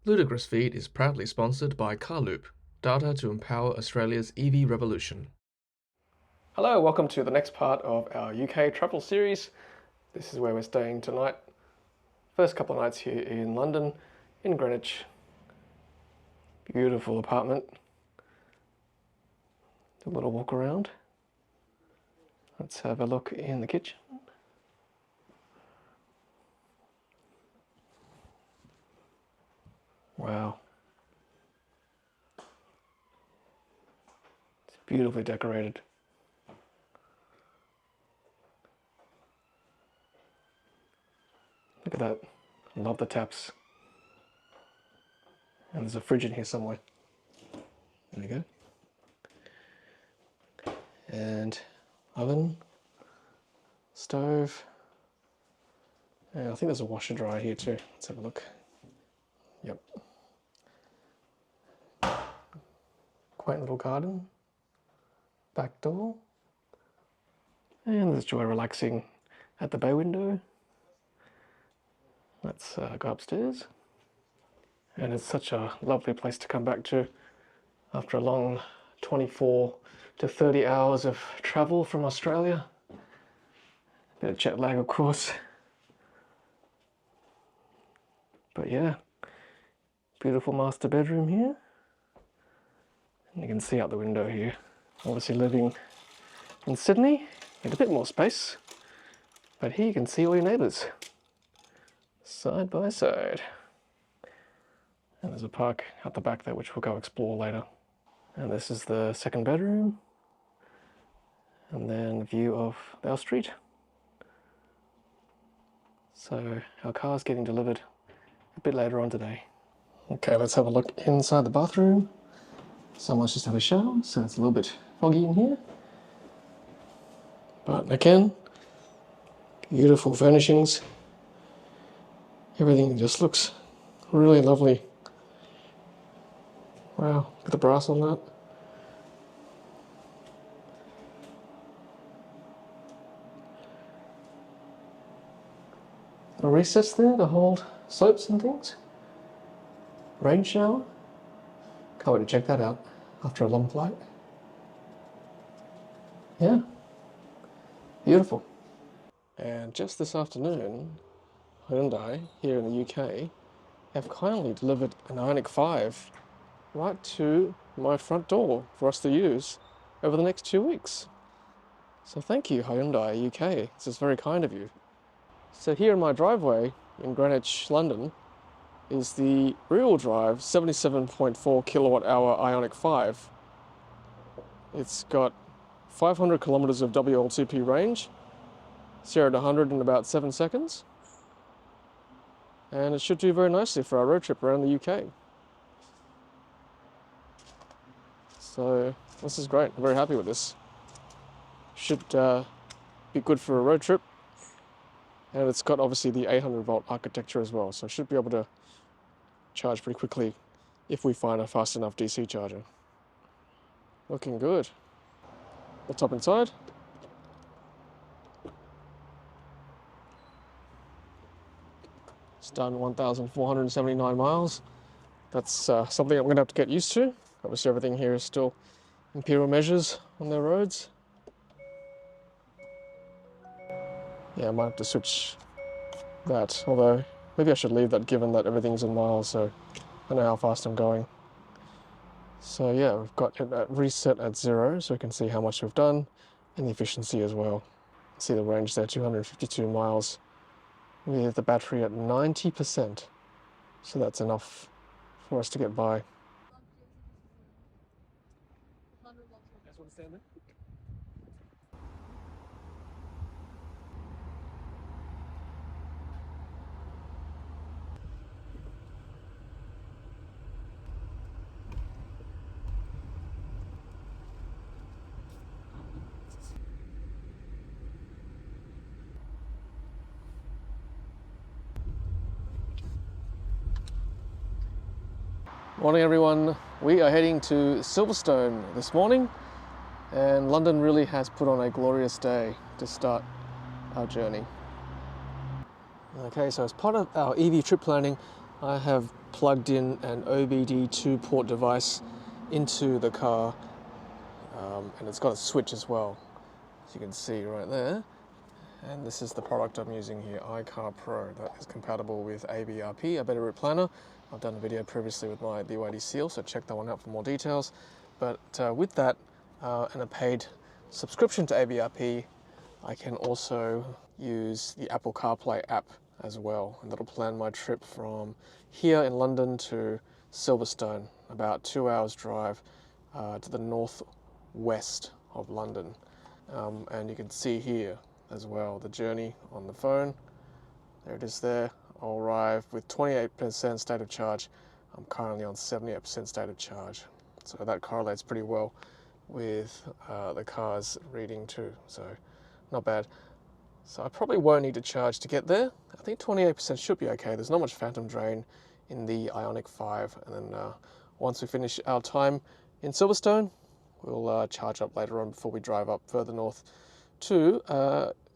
Ludicrous feed is proudly sponsored by Carloop, data to empower Australia's EV revolution. Hello, welcome to the next part of our UK travel series. This is where we're staying tonight. First couple of nights here in London, in Greenwich. Beautiful apartment. A little walk around. Let's have a look in the kitchen. Wow. It's beautifully decorated. Look at that. I love the taps. And there's a fridge in here somewhere. There we go. And oven, stove. And I think there's a washer dryer here too. Let's have a look. Yep. Quaint little garden. Back door. And there's Joy relaxing at the bay window. Let's go upstairs. And it's such a lovely place to come back to after a long 24 to 30 hours of travel from Australia. A bit of jet lag, of course. But yeah, beautiful master bedroom here. And you can see out the window here. Obviously living in Sydney, need a bit more space. But here you can see all your neighbours, side by side. And there's a park at the back there, which we'll go explore later. And this is the second bedroom. And then a view of our street. So our car's getting delivered a bit later on today. Okay, let's have a look inside the bathroom. Someone's just had a shower, so it's a little bit foggy in here. But again, beautiful furnishings. Everything just looks really lovely. Wow, look at the brass on that. A recess there to hold soaps and things. Rain shower. Can't wait to check that out after a long flight. Yeah, beautiful. And just this afternoon, Hyundai here in the UK have kindly delivered an Ioniq 5 right to my front door for us to use over the next 2 weeks. So thank you, Hyundai UK. This is very kind of you. So here in my driveway in Greenwich, London, is the rear-wheel drive 77.4 kilowatt hour Ioniq 5. It's got 500 kilometers of WLTP range, 0 to 100 in about 7 seconds. And it should do very nicely for our road trip around the UK. So this is great. I'm very happy with this. Should be good for a road trip. And it's got obviously the 800 volt architecture as well, so it should be able to charge pretty quickly if we find a fast enough DC charger. Looking good. Let's hop inside. It's done 1,479 miles. That's something I'm going to have to get used to. Obviously everything here is still imperial measures on their roads. Yeah, I might have to switch that, although maybe I should leave that given that everything's in miles, so I know how fast I'm going. So yeah, we've got it reset at 0, so we can see how much we've done, and the efficiency as well. See the range there, 252 miles, with the battery at 90%. So that's enough for us to get by. Morning everyone, we are heading to Silverstone this morning, and London really has put on a glorious day to start our journey. Okay, so as part of our EV trip planning, I have plugged in an OBD2 port device into the car, and it's got a switch as well, as you can see right there. And this is the product I'm using here, iCar Pro, that is compatible with ABRP, a better route planner. I've done a video previously with my BYD Seal, so check that one out for more details. But with that and a paid subscription to ABRP, I can also use the Apple CarPlay app as well, and that'll plan my trip from here in London to Silverstone, about 2 hours drive to the northwest of London. And you can see here as well the journey on the phone. There it is there. I'll arrive with 28% state of charge. I'm currently on 78% state of charge. So that correlates pretty well with the car's reading too, so not bad. So I probably won't need to charge to get there. I think 28% should be okay. There's not much phantom drain in the Ioniq 5. And then once we finish our time in Silverstone, we'll charge up later on before we drive up further north to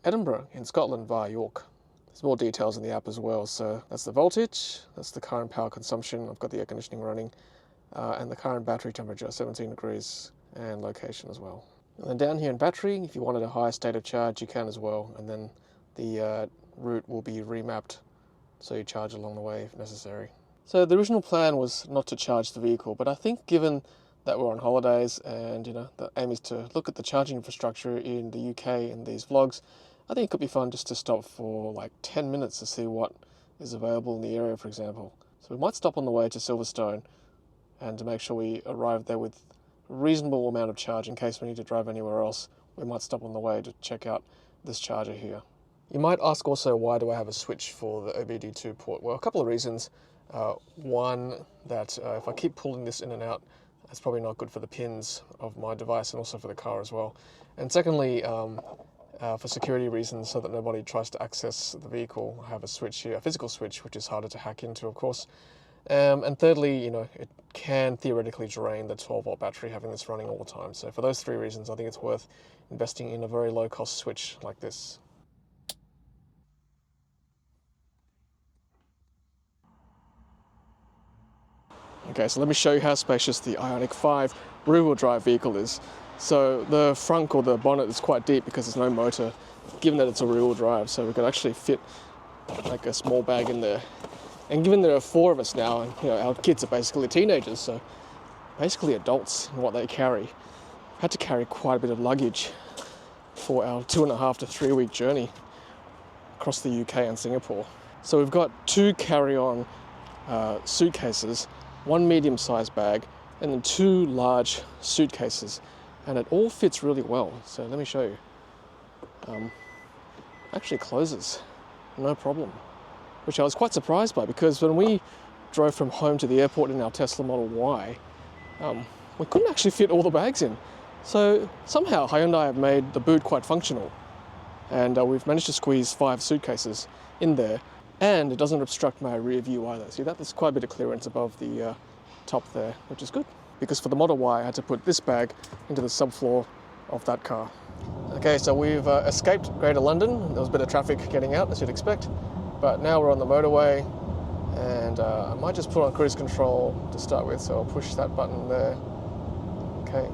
Edinburgh in Scotland via York. There's more details in the app as well. So that's the voltage, that's the current power consumption. I've got the air conditioning running, and the current battery temperature, 17 degrees, and location as well. And then down here in battery, if you wanted a higher state of charge, you can as well. And then the route will be remapped so you charge along the way if necessary. So the original plan was not to charge the vehicle, but I think given that we're on holidays and the aim is to look at the charging infrastructure in the UK in these vlogs, I think it could be fun just to stop for like 10 minutes to see what is available in the area, for example. So we might stop on the way to Silverstone and to make sure we arrive there with a reasonable amount of charge in case we need to drive anywhere else. We might stop on the way to check out this charger here. You might ask also, why do I have a switch for the OBD2 port? Well, a couple of reasons. One, that if I keep pulling this in and out, that's probably not good for the pins of my device and also for the car as well. And secondly, for security reasons, so that nobody tries to access the vehicle, I have a switch here, a physical switch, which is harder to hack into, of course. And thirdly, it can theoretically drain the 12-volt battery having this running all the time. So for those three reasons, I think it's worth investing in a very low-cost switch like this. Okay, so let me show you how spacious the Ioniq 5 rear-wheel drive vehicle is. So the frunk or the bonnet is quite deep because there's no motor, given that it's a rear-wheel drive, so we could actually fit like a small bag in there. And given there are 4 of us now, and our kids are basically teenagers, so basically adults in what they carry, I had to carry quite a bit of luggage for our 2.5 to 3 week journey across the UK and Singapore. So we've got 2 carry-on suitcases, 1 medium-sized bag, and then 2 large suitcases, and it all fits really well. So let me show you. Actually closes, no problem, which I was quite surprised by, because when we drove from home to the airport in our Tesla Model Y, we couldn't actually fit all the bags in. So somehow Hyundai have made the boot quite functional, and we've managed to squeeze 5 suitcases in there. And it doesn't obstruct my rear view either. See that? There's quite a bit of clearance above the top there, which is good. Because for the Model Y, I had to put this bag into the subfloor of that car. Okay, so we've escaped Greater London. There was a bit of traffic getting out, as you'd expect. But now we're on the motorway, and I might just put on cruise control to start with. So I'll push that button there. Okay.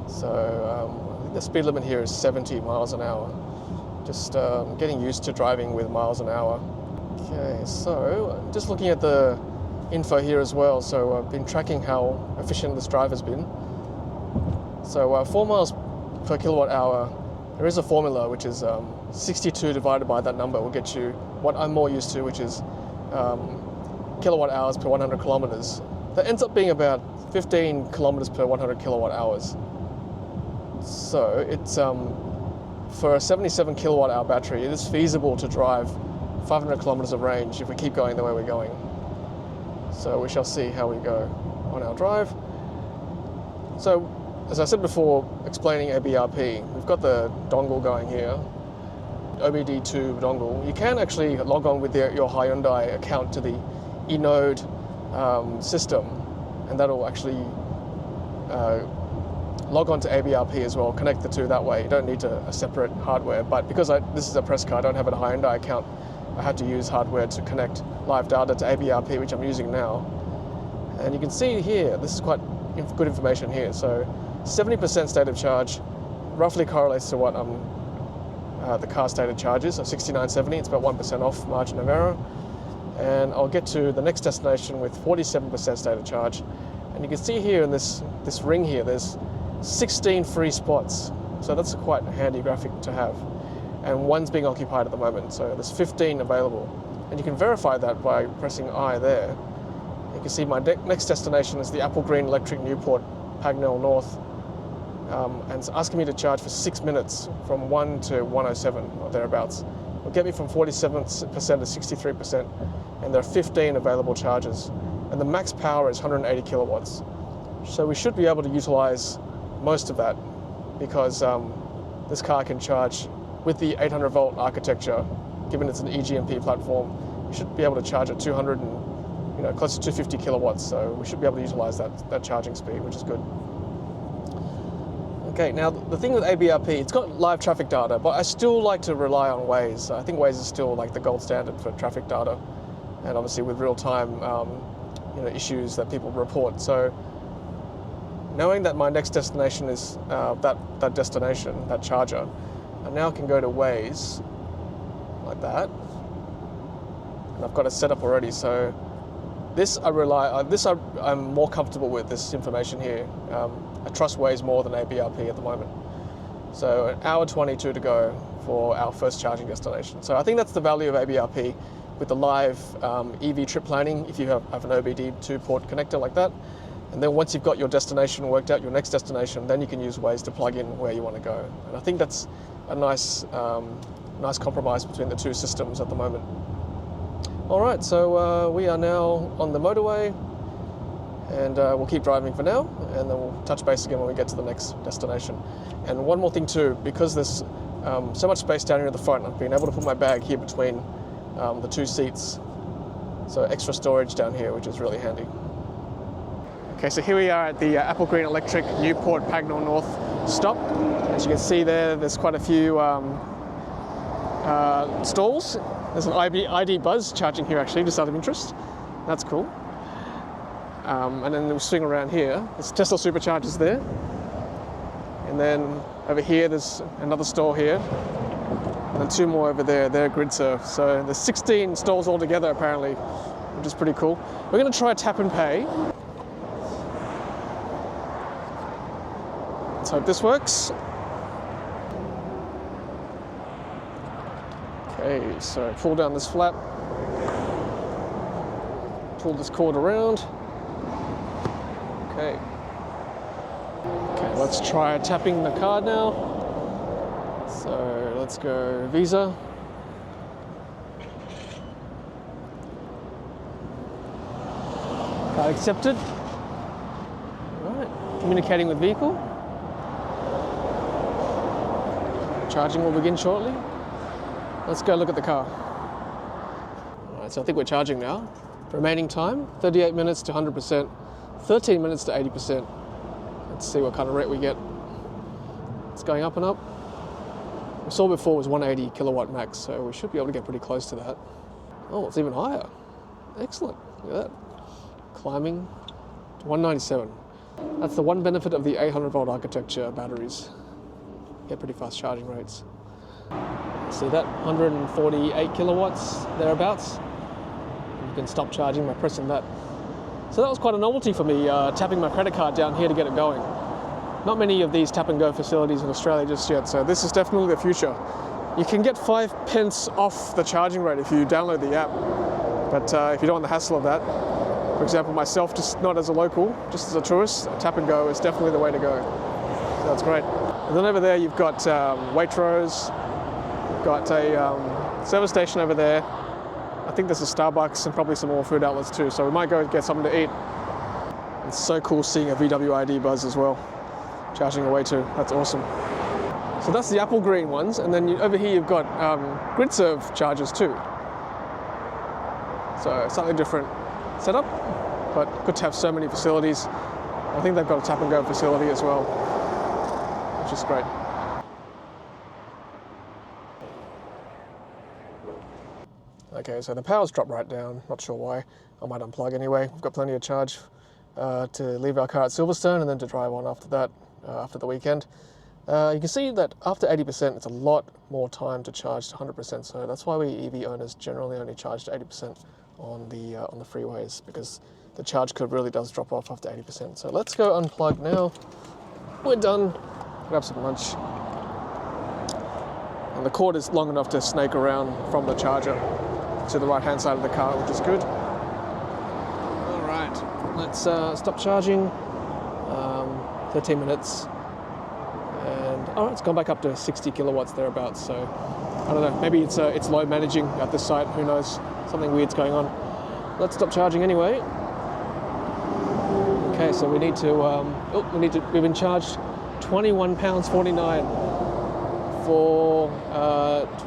So I think the speed limit here is 70 miles an hour. Just getting used to driving with miles an hour. Okay, so just looking at the info here as well. So I've been tracking how efficient this drive has been. So 4 miles per kilowatt hour, there is a formula which is 62 divided by that number will get you what I'm more used to, which is kilowatt hours per 100 kilometers. That ends up being about 15 kilometers per 100 kilowatt hours. So it's for a 77 kilowatt hour battery, it is feasible to drive 500 kilometers of range if we keep going the way we're going. So we shall see how we go on our drive. So, as I said before, explaining ABRP, we've got the dongle going here, OBD2 dongle. You can actually log on with your Hyundai account to the eNode system, and that'll actually log on to ABRP as well, connect the two that way. You don't need a separate hardware, but because this is a press car, I don't have a Hyundai account, I had to use hardware to connect live data to ABRP, which I'm using now. And you can see here, this is quite good information here. So 70% state of charge roughly correlates to what the car stated charge is, so 69.70. It's about 1% off margin of error. And I'll get to the next destination with 47% state of charge. And you can see here in this ring here, there's 16 free spots. So that's a quite handy graphic to have. And one's being occupied at the moment, so there's 15 available. And you can verify that by pressing I there. You can see my next destination is the Applegreen Electric Newport, Pagnell North. And it's asking me to charge for 6 minutes from 1 to 107 or thereabouts. It'll get me from 47% to 63%, and there are 15 available charges. And the max power is 180 kilowatts. So we should be able to utilize most of that because this car can charge with the 800 volt architecture, given it's an eGMP platform. We should be able to charge at 200 and close to 250 kilowatts. So we should be able to utilize that charging speed, which is good. Okay, now the thing with ABRP, it's got live traffic data, but I still like to rely on Waze. I think Waze is still like the gold standard for traffic data, and obviously with real-time issues that people report. So knowing that my next destination is that destination, that charger, I now can go to Waze like that, and I've got it set up already. So this I'm more comfortable with, this information here. I trust Waze more than ABRP at the moment. So an hour 22 to go for our first charging destination. So I think that's the value of ABRP with the live EV trip planning if you have an OBD2 port connector like that. And then once you've got your destination worked out, your next destination, then you can use Waze to plug in where you want to go. And I think that's a nice compromise between the two systems at the moment. All right, so we are now on the motorway, and we'll keep driving for now, and then we'll touch base again when we get to the next destination. And one more thing too, because there's so much space down here at the front, I've been able to put my bag here between the two seats. So extra storage down here, which is really handy. Okay, so here we are at the Applegreen Electric Newport Pagnell North stop. As you can see there's quite a few stalls. There's an ID Buzz charging here actually, just out of interest. That's cool. And then we'll swing around here. There's Tesla superchargers there. And then over here there's another stall here. And then two more over there, they're Gridserve. So there's 16 stalls altogether apparently, which is pretty cool. We're going to try tap and pay. Let's hope this works. Okay, so pull down this flap. Pull this cord around. Okay, let's try tapping the card now. So let's go Visa. Card accepted. All right, communicating with vehicle. Charging will begin shortly. Let's go look at the car. All right, so I think we're charging now. Remaining time, 38 minutes to 100%. 13 minutes to 80%. Let's see what kind of rate we get. It's going up and up. We saw before was 180 kilowatt max, so we should be able to get pretty close to that. Oh, it's even higher. Excellent. Look at that. Climbing to 197. That's the one benefit of the 800 volt architecture batteries. Get pretty fast charging rates. See that? 148 kilowatts, thereabouts. You can stop charging by pressing that. So that was quite a novelty for me, tapping my credit card down here to get it going. Not many of these tap and go facilities in Australia just yet, so this is definitely the future. You can get 5 pence off the charging rate if you download the app, but if you don't want the hassle of that, for example myself, just not as a local, just as a tourist, tap and go is definitely the way to go. So that's great. And then over there you've got Waitrose, you've got a service station over there. I think there's a Starbucks and probably some more food outlets too, so we might go get something to eat. It's so cool seeing a VW ID Buzz as well, charging away too. That's awesome. So that's the Applegreen ones, and then over here you've got Gridserve chargers too. So slightly different setup, but good to have so many facilities. I think they've got a tap and go facility as well, which is great. Okay, so the power's dropped right down, not sure why. I might unplug anyway. We've got plenty of charge to leave our car at Silverstone and then to drive on after that, after the weekend. You can see that after 80%, it's a lot more time to charge to 100%. So that's why we EV owners generally only charge to 80% on the freeways, because the charge curve really does drop off after 80%. So let's go unplug now. We're done. Grab some lunch. And the cord is long enough to snake around from the charger to the right-hand side of the car, which is good. All right, let's stop charging. 13 minutes. And all right, it's gone back up to 60 kilowatts thereabouts. So I don't know, maybe it's load managing at this site. Who knows? Something weird's going on. Let's stop charging anyway. Okay, so we need to. We've been charged £21.49 for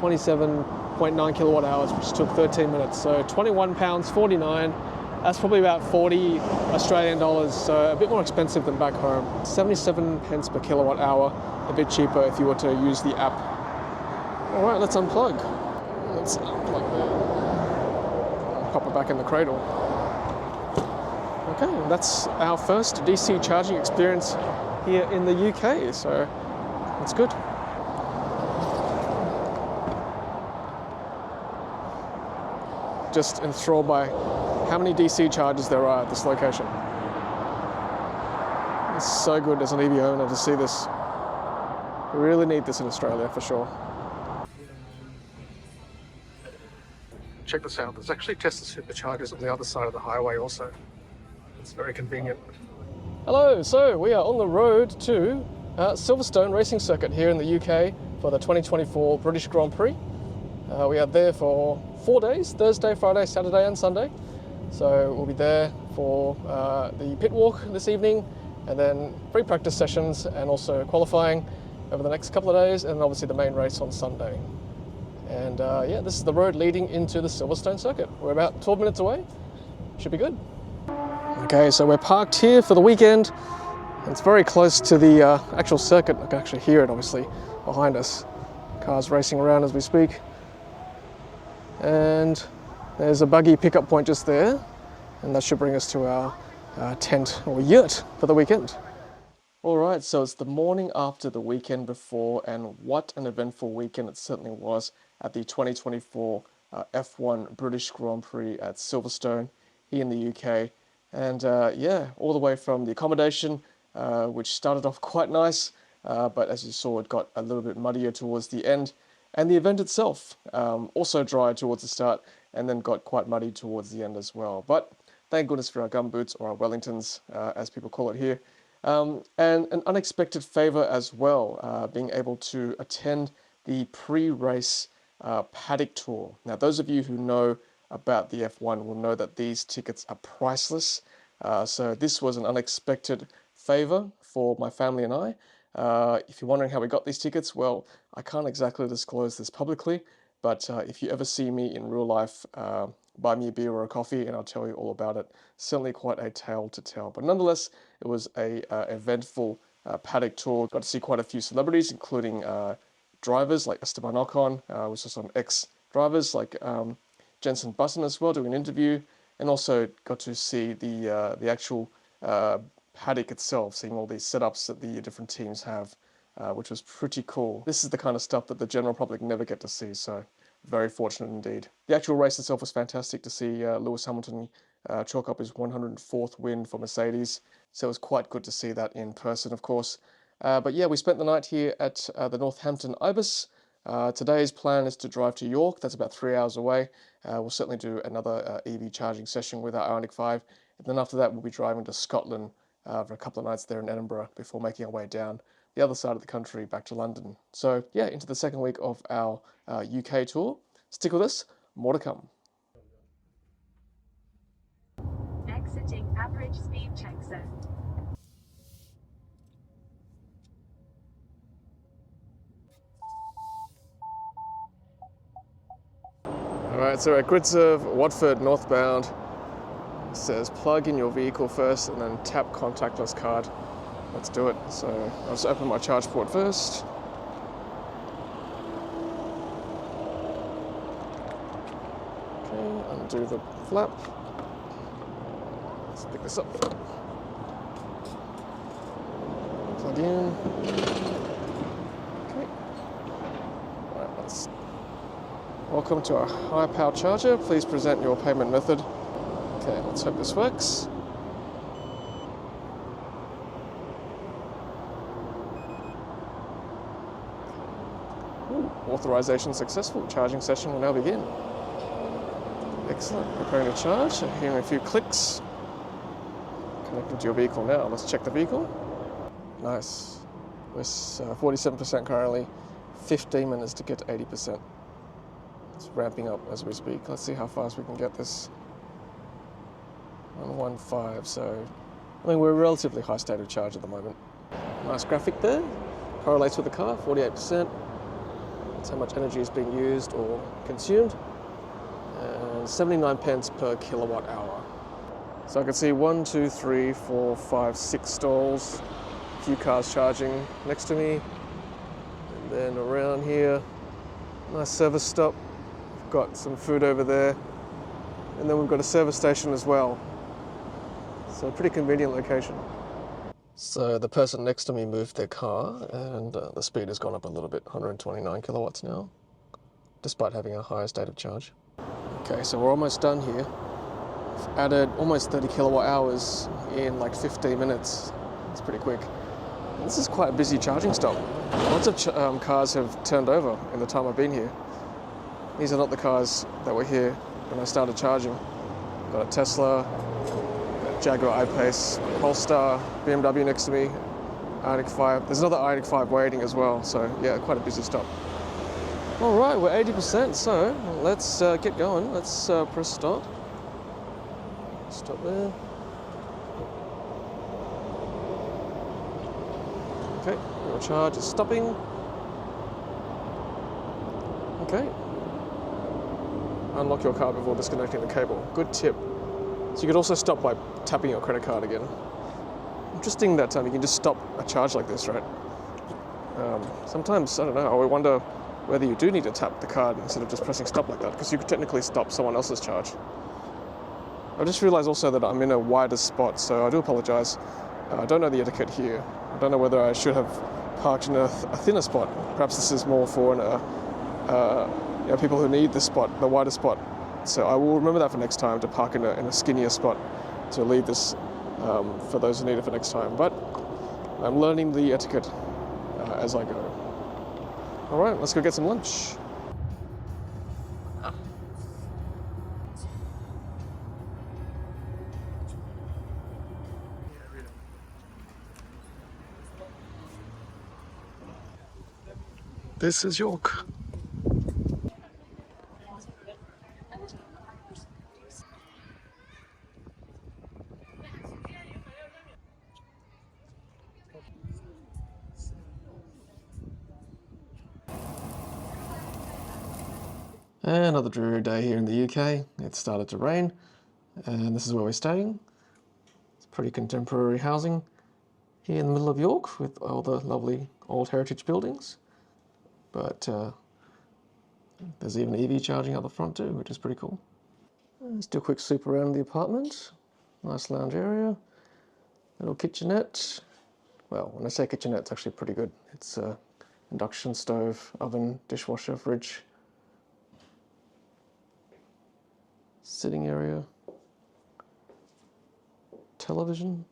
27.9 kilowatt hours, which took 13 minutes. So £21.49. That's probably about 40 Australian dollars, so a bit more expensive than back home. 77 pence per kilowatt hour, a bit cheaper if you were to use the app. All right, let's unplug. Let's unplug there. Pop it back in the cradle. Okay, and that's our first DC charging experience here in the UK, so that's good. Just enthralled by how many DC chargers there are at this location. It's so good as an EV owner to see this. We really need this in Australia for sure. Check this out, there's actually Tesla superchargers on the other side of the highway also. It's very convenient. Hello, so we are on the road to Silverstone Racing Circuit here in the UK for the 2024 British Grand Prix. We are there for 4 days, Thursday, Friday, Saturday and Sunday. So we'll be there for the pit walk this evening, and then free practice sessions and also qualifying over the next couple of days, and obviously the main race on Sunday. And yeah, this is the road leading into the Silverstone circuit. We're about 12 minutes away. Should be good. Okay, so we're parked here for the weekend. It's very close to the actual circuit. I can actually hear it obviously behind us. Cars racing around as we speak. And there's a buggy pickup point just there, and that should bring us to our tent or yurt for the weekend. All right, so it's the morning after the weekend before, and what an eventful weekend it certainly was at the 2024 F1 British Grand Prix at Silverstone here in the UK. And yeah, all the way from the accommodation, which started off quite nice, but as you saw, it got a little bit muddier towards the end. And the event itself also dried towards the start and then got quite muddy towards the end as well. But thank goodness for our gumboots, or our Wellingtons, as people call it here. And an unexpected favour as well, being able to attend the pre-race paddock tour. Now, those of you who know about the F1 will know that these tickets are priceless. So this was an unexpected favour for my family and I. If you're wondering how we got these tickets, well, I can't exactly disclose this publicly, but if you ever see me in real life, buy me a beer or a coffee and I'll tell you all about it. Certainly quite a tale to tell, but nonetheless, it was a eventful paddock tour. Got to see quite a few celebrities, including drivers like Esteban Ocon. We saw some ex-drivers like Jenson Button as well, doing an interview, and also got to see the actual paddock itself, seeing all these setups that the different teams have, which was pretty cool. This is the kind of stuff that the general public never get to see, so very fortunate indeed. The actual race itself was fantastic to see Lewis Hamilton chalk up his 104th win for Mercedes, so it was quite good to see that in person, of course. But yeah, we spent the night here at the Northampton Ibis. Today's plan is to drive to York, that's about 3 hours away. We'll certainly do another EV charging session with our Ioniq 5, and then after that we'll be driving to Scotland for a couple of nights there in Edinburgh before making our way down the other side of the country back to London. So yeah, into the second week of our UK tour. Stick with us, more to come. Exiting average speed check zone. Alright, so at Gridserve, Watford, northbound. It says plug in your vehicle first and then tap contactless card. Let's do it. So I'll just open my charge port first. undo the flap. Let's pick this up. Plug in. Okay. Alright, let's... Welcome to our high power charger. Please present your payment method. Okay, let's hope this works. Ooh, authorization successful. Charging session will now begin. Excellent. Preparing to charge. Hearing a few clicks. Connected to your vehicle now. Let's check the vehicle. Nice. We're 47% currently. 15 minutes to get to 80%. It's ramping up as we speak. Let's see how fast we can get this. 115. So, I mean, we're a relatively high state of charge at the moment. Nice graphic there. Correlates with the car. 48%. That's how much energy is being used or consumed. And 79 pence per kilowatt hour. So I can see 1, 2, 3, 4, 5, 6 stalls. A few cars charging next to me. And then around here, nice service stop. We've got some food over there. And then we've got a service station as well. So a pretty convenient location. So the person next to me moved their car and the speed has gone up a little bit, 129 kilowatts now, despite having a higher state of charge. Okay, so we're almost done here. We've added almost 30 kilowatt hours in like 15 minutes. It's pretty quick. And this is quite a busy charging stop. Lots of cars have turned over in the time I've been here. These are not the cars that were here when I started charging. Got a Tesla, got a Jaguar I-Pace, Polestar, BMW next to me, Ioniq 5. There's another Ioniq 5 waiting as well, so yeah, quite a busy stop. All right, we're 80%, so let's get going. Let's press start. Stop there. Okay, your charge is stopping. Okay. Unlock your car before disconnecting the cable. Good tip. So you could also stop by tapping your credit card again. Interesting that you can just stop a charge like this, right? Sometimes, I don't know, I wonder whether you do need to tap the card instead of just pressing stop like that, because you could technically stop someone else's charge. I just realised also that I'm in a wider spot, so I do apologise. I don't know the etiquette here. I don't know whether I should have parked in a thinner spot. Perhaps this is more for people who need the spot, the wider spot. So I will remember that for next time, to park in a skinnier spot, to leave this for those who need it for next time. But I'm learning the etiquette as I go. All right, let's go get some lunch. This is York. Another dreary day here in the UK. It started to rain, and this is where we're staying. It's pretty contemporary housing here in the middle of York with all the lovely old heritage buildings. But there's even EV charging out the front too, which is pretty cool. Let's do a quick sweep around the apartment. Nice lounge area. Little kitchenette. Well, when I say kitchenette, it's actually pretty good. It's induction stove, oven, dishwasher, fridge. Sitting area. Television.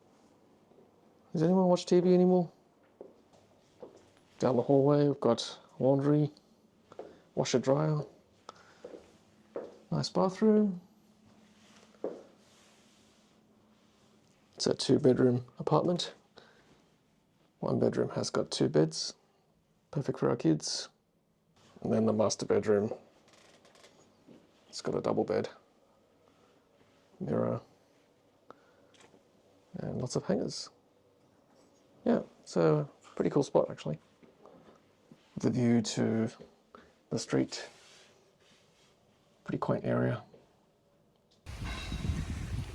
Does anyone watch TV anymore? Down the hallway, we've got laundry, washer dryer. Nice bathroom. It's a 2-bedroom apartment. One bedroom has got 2 beds, perfect for our kids. And then the master bedroom, it's got a double bed, mirror, and lots of hangers. Yeah, so pretty cool spot actually. The view to the street, pretty quaint area.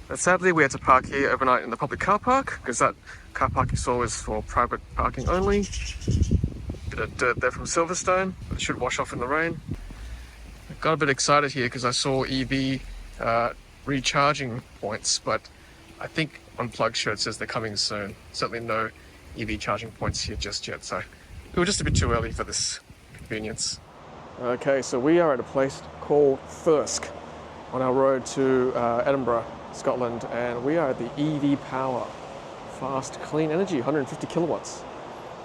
But sadly we had to park here overnight in the public car park, because that car park you saw is for private parking only. Bit of dirt there from Silverstone, but it should wash off in the rain. I got a bit excited here because I saw EV recharging points, but I think on Plug Show it says they're coming soon. Certainly no EV charging points here just yet, so we were just a bit too early for this convenience. Okay, so we are at a place called Thirsk on our road to Edinburgh, Scotland, and we are at the EV Power Fast Clean Energy, 150 kilowatts.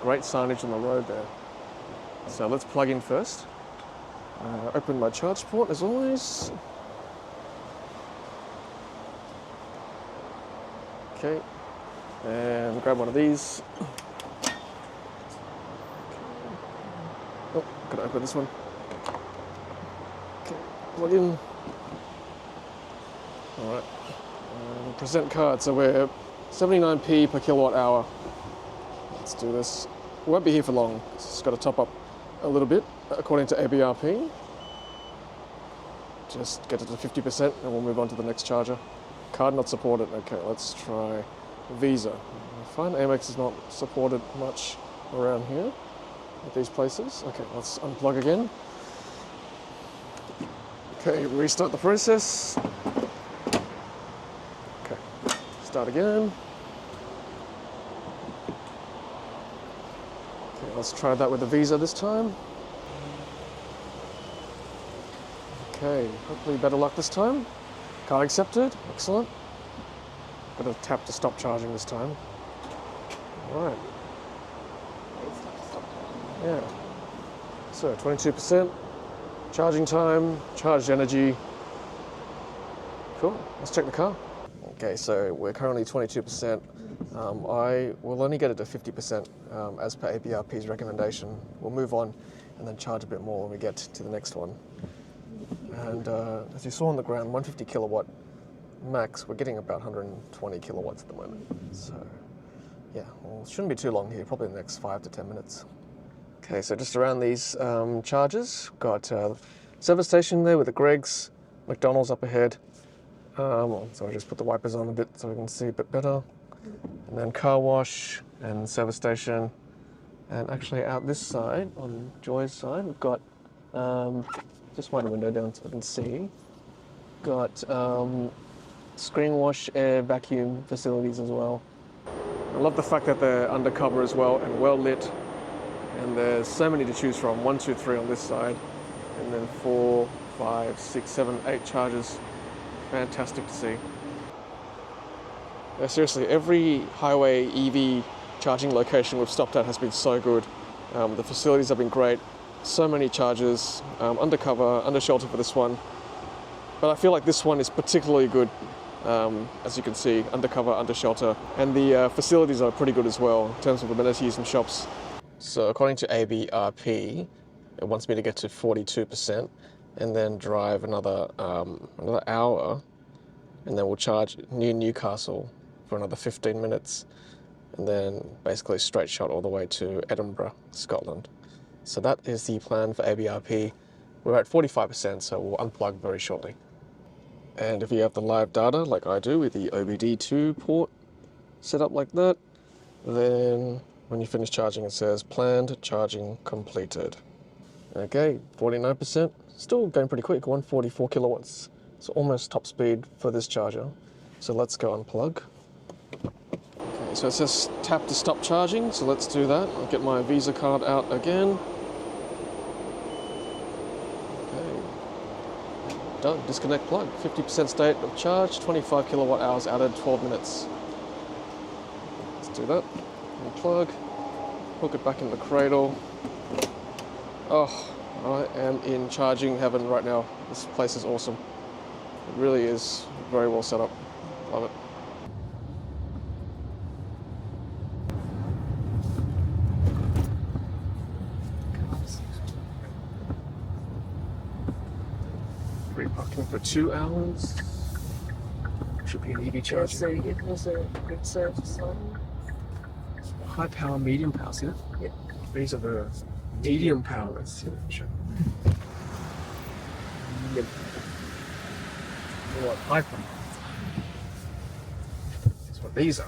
Great signage on the road there. So let's plug in first. Open my charge port as always. Okay, and grab one of these. Oh, gotta open this one. Okay, plug in. All right, present card. So we're 79p per kilowatt hour. Let's do this. We won't be here for long. Just got to top up a little bit according to ABRP. Just get it to 50% and we'll move on to the next charger. Card not supported. Okay, let's try Visa. I find Amex is not supported much around here at these places. Okay, let's unplug again. Okay, restart the process. Okay, start again. Okay, let's try that with the Visa this time. Okay, hopefully better luck this time. Card accepted, excellent. Got to tap to stop charging this time. All right. Yeah. So 22%, charging time, charged energy. Cool, let's check the car. Okay, so we're currently 22%. I will only get it to 50% as per ABRP's recommendation. We'll move on and then charge a bit more when we get to the next one. And as you saw on the ground, 150 kilowatt max, we're getting about 120 kilowatts at the moment. So yeah, well, it shouldn't be too long here, probably the next 5 to 10 minutes. Okay, so just around these chargers, got service station there with the Greggs, McDonald's up ahead. So I just put the wipers on a bit so we can see a bit better. And then car wash and service station. And actually out this side, on Joy's side, we've got, just wind the window down so I can see, got screen wash, air, vacuum facilities as well. I love the fact that they're undercover as well and well lit. And there's so many to choose from. 1, 2, 3 on this side, and then 4, 5, 6, 7, 8 chargers. Fantastic to see. Yeah, seriously, every highway EV charging location we've stopped at has been so good. The facilities have been great. So many chargers, undercover, under shelter for this one. But I feel like this one is particularly good. As you can see, undercover, under shelter. And the facilities are pretty good as well in terms of amenities and shops. So according to ABRP, it wants me to get to 42% and then drive another hour, and then we'll charge near Newcastle for another 15 minutes, and then basically straight shot all the way to Edinburgh, Scotland. So that is the plan for ABRP. We're at 45%, so we'll unplug very shortly. And if you have the live data, like I do with the OBD2 port set up like that, then when you finish charging, it says planned charging completed. Okay, 49%, still going pretty quick, 144 kilowatts. So almost top speed for this charger. So let's go unplug. Okay, so it says tap to stop charging, so let's do that. I'll get my Visa card out again. Okay, done, disconnect plug. 50% state of charge, 25 kilowatt hours added, 12 minutes. Let's do that. Unplug, hook it back in the cradle. Oh, I am in charging heaven right now. This place is awesome. It really is very well set up. Love it. Free parking for 2 hours. Should be an EV charger. So it was a Gridserve Zone. High power, medium power, see that? Yeah. These are the medium powers. Sure. Medium. What, high power? That's what these are.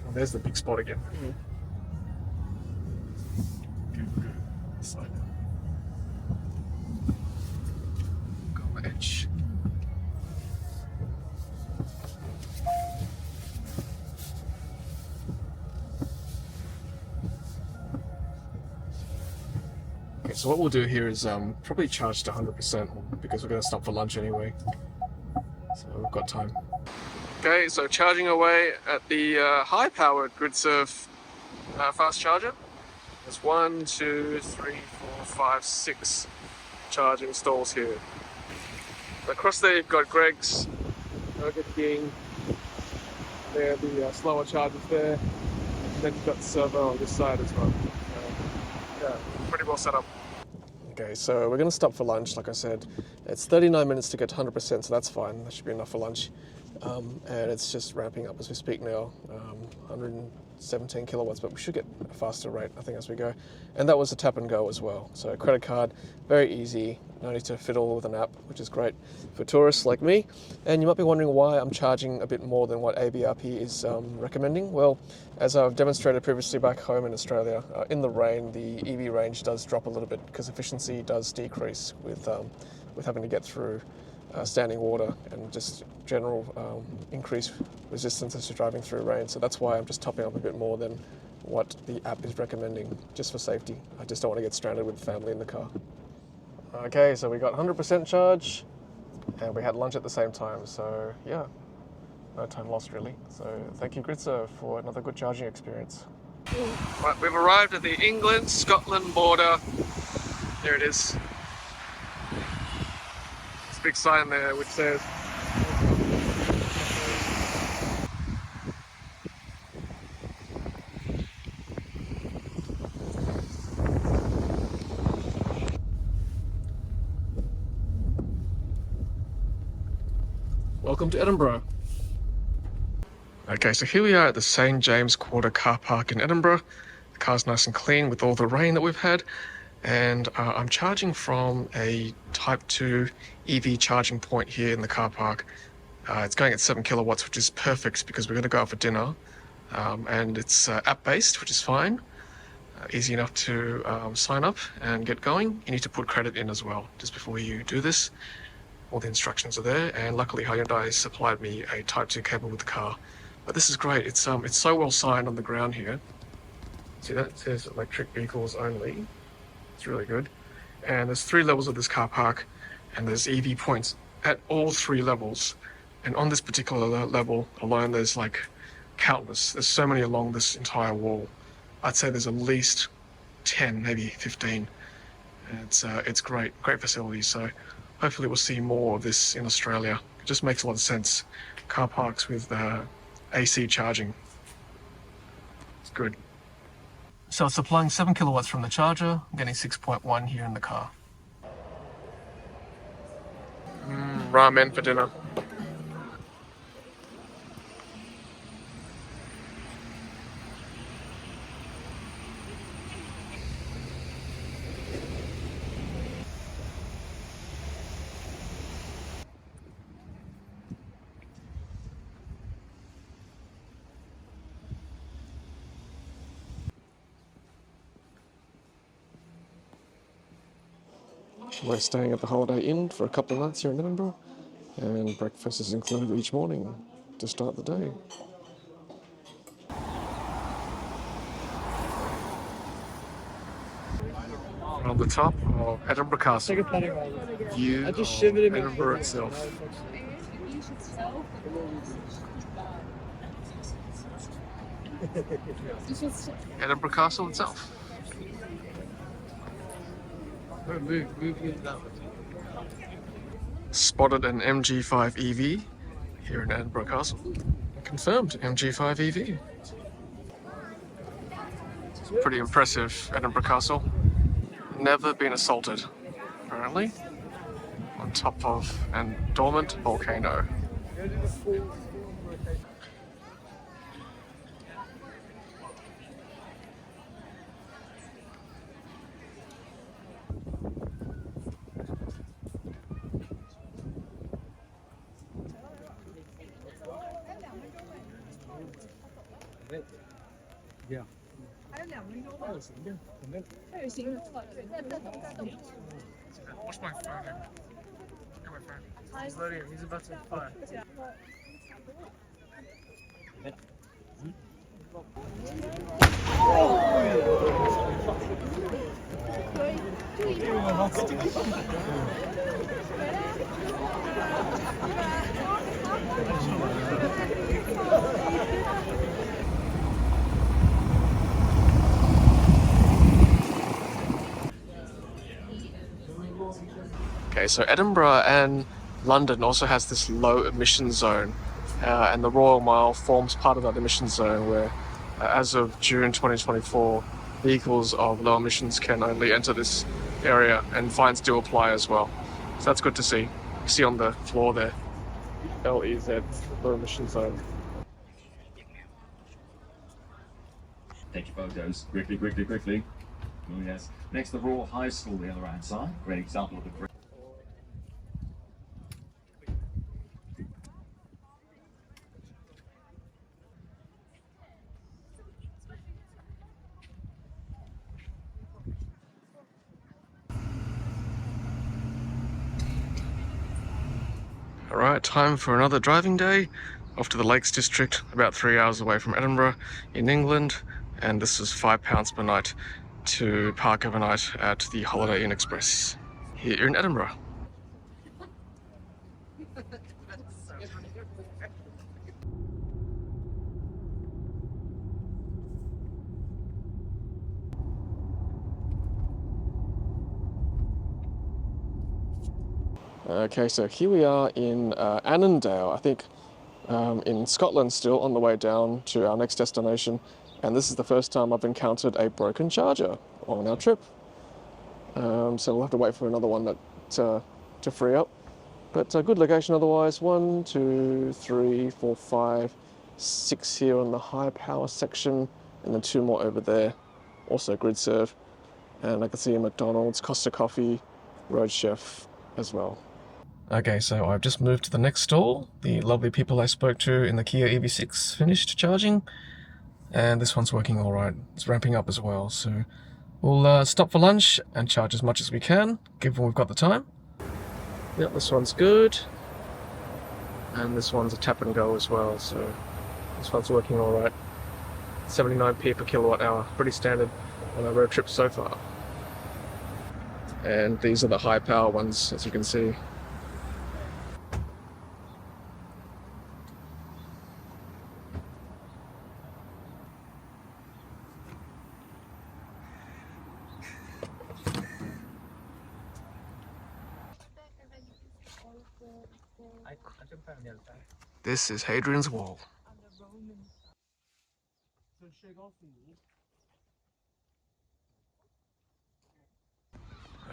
Well, there's the big spot again. This side. Go on the edge. So what we'll do here is probably charge to 100% because we're going to stop for lunch anyway. So we've got time. Okay, so charging away at the high-powered Gridserve fast charger. There's 1, 2, 3, 4, 5, 6 charging stalls here. Across there you've got Greg's, Burger King, there the slower chargers there, and then you've got the servo on this side as well. So, yeah, pretty well set up. Okay, so we're going to stop for lunch, like I said. It's 39 minutes to get to 100%, so that's fine. That should be enough for lunch. And it's just ramping up as we speak now. 117 kilowatts, but we should get a faster rate, I think, as we go. And that was a tap and go as well. So credit card, very easy. No need to fiddle with an app, which is great for tourists like me. And you might be wondering why I'm charging a bit more than what ABRP is recommending. Well, as I've demonstrated previously back home in Australia, in the rain, the EV range does drop a little bit because efficiency does decrease with having to get through standing water and just general increased resistance as you're driving through rain. So that's why I'm just topping up a bit more than what the app is recommending, just for safety. I just don't want to get stranded with the family in the car. Okay, so we got 100% charge and we had lunch at the same time. So yeah, no time lost really. So thank you Gridserve for another good charging experience. Right, we've arrived at the England-Scotland border. There it is. Big sign there which says welcome to Edinburgh. Okay, so here we are at the St James Quarter car park in Edinburgh. The car's nice and clean with all the rain that we've had. And I'm charging from a Type 2 EV charging point here in the car park. It's going at 7 kilowatts, which is perfect because we're going to go out for dinner. And it's app-based, which is fine. Easy enough to sign up and get going. You need to put credit in as well, just before you do this. All the instructions are there, and luckily Hyundai supplied me a Type 2 cable with the car. But this is great. It's so well signed on the ground here. See that? It says electric vehicles only. It's really good. And there's 3 levels of this car park, and there's EV points at all 3 levels. And on this particular level alone, there's like countless. There's so many along this entire wall. I'd say there's at least 10, maybe 15. And it's great facility. So hopefully we'll see more of this in Australia. It just makes a lot of sense. Car parks with AC charging. It's good. So it's supplying 7 kilowatts from the charger. I'm getting 6.1 here in the car. Ramen for dinner. We're staying at the Holiday Inn for a couple of nights here in Edinburgh, and breakfast is included each morning to start the day. On the top of Edinburgh Castle, view of Edinburgh itself. Edinburgh Castle itself. Spotted an MG5 EV here in Edinburgh Castle. Confirmed MG5 EV. It's pretty impressive, Edinburgh Castle. Never been assaulted, apparently. On top of a dormant volcano. What's my phone? Got my phone. He's loading it. He's about to fire. Okay, so Edinburgh and London also has this low emission zone, and the Royal Mile forms part of that emission zone where, as of June 2024, vehicles of low emissions can only enter this area, and fines do apply as well. So that's good to see. You see on the floor there, LEZ, low emission zone. Take your photos quickly, quickly, quickly. Oh yes. Next, the Royal High School, the other hand side. Great example of the great. Alright, time for another driving day. Off to the Lakes District, about 3 hours away from Edinburgh in England. And this is £5 per night to park overnight at the Holiday Inn Express here in Edinburgh. Okay, so here we are in Annandale, I think in Scotland still, on the way down to our next destination. And this is the first time I've encountered a broken charger on our trip. So we'll have to wait for another one to free up. But a good location otherwise. 1, 2, 3, 4, 5, 6 here on the high power section, and then 2 more over there. Also Gridserve. And I can see a McDonald's, Costa Coffee, Road Chef as well. Okay, so I've just moved to the next stall. The lovely people I spoke to in the Kia EV6 finished charging, and this one's working all right. It's ramping up as well, so we'll stop for lunch and charge as much as we can, given we've got the time. Yep, this one's good, and this one's a tap and go as well, so this one's working all right. 79p per kilowatt hour, pretty standard on our road trip so far. And these are the high power ones, as you can see. This is Hadrian's Wall.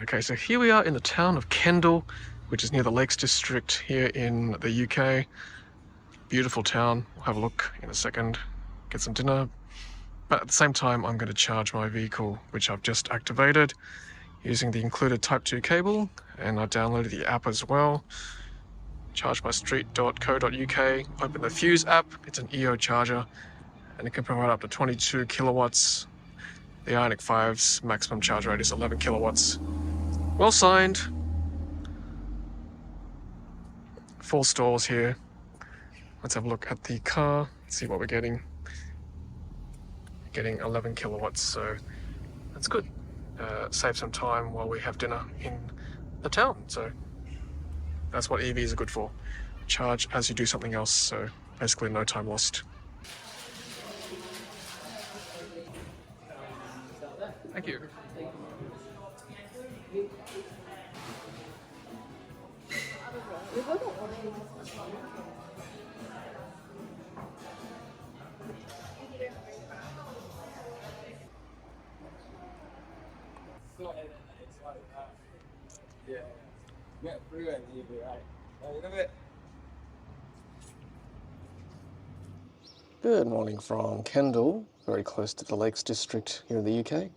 Okay, so here we are in the town of Kendal, which is near the Lakes District here in the UK. Beautiful town. We'll have a look in a second, get some dinner. But at the same time, I'm going to charge my vehicle, which I've just activated, using the included Type 2 cable, and I downloaded the app as well. chargemystreet.co.uk, open the Fuse app. It's an EO charger, and it can provide up to 22 kilowatts. The Ioniq 5's maximum charge rate is 11 kilowatts. Well signed. 4 stalls here. Let's have a look at the car, see what we're getting. Getting 11 kilowatts, so that's good. Save some time while we have dinner in the town, so that's what EVs are good for. Charge as you do something else, so basically no time lost. Thank you. Get through it and you'll be right. Look at it. Good morning from Kendal, very close to the Lakes District here in the UK.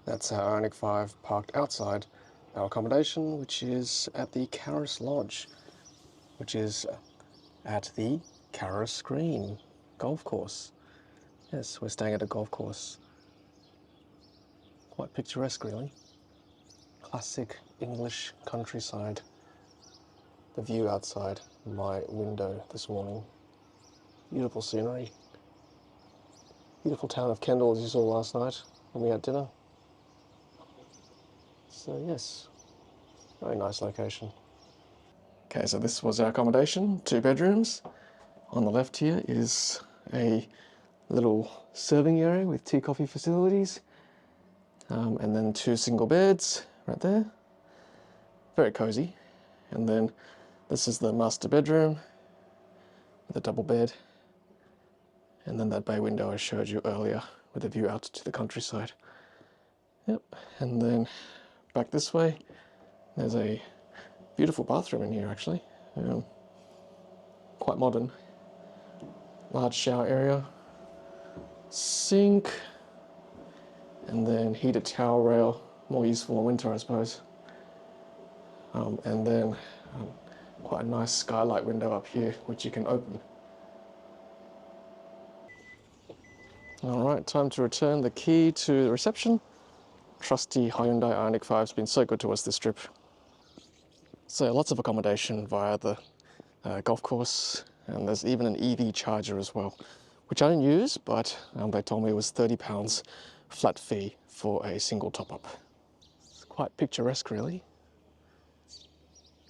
That's our Ioniq 5 parked outside our accommodation, which is at the Carus Lodge, which is at the Carus Green golf course. Yes, we're staying at a golf course. Quite picturesque, really. Classic English countryside. The view outside my window this morning. Beautiful scenery. Beautiful town of Kendal, as you saw last night when we had dinner. So yes, Very nice location. Okay, so this was our accommodation, 2 bedrooms. On the left here is a little serving area with tea coffee facilities, and then 2 single beds right there. Very cozy. And then this is the master bedroom with a double bed, and then that bay window I showed you earlier with a view out to the countryside. Yep, and then back this way there's a beautiful bathroom in here actually, quite modern. Large shower area, sink, and then heated towel rail, more useful in winter I suppose. And then quite a nice skylight window up here which you can open. Alright, time to return the key to the reception. Trusty Hyundai Ioniq 5 has been so good to us this trip. So lots of accommodation via the golf course, and there's even an EV charger as well, which I didn't use, but they told me it was £30 flat fee for a single top-up. It's quite picturesque really.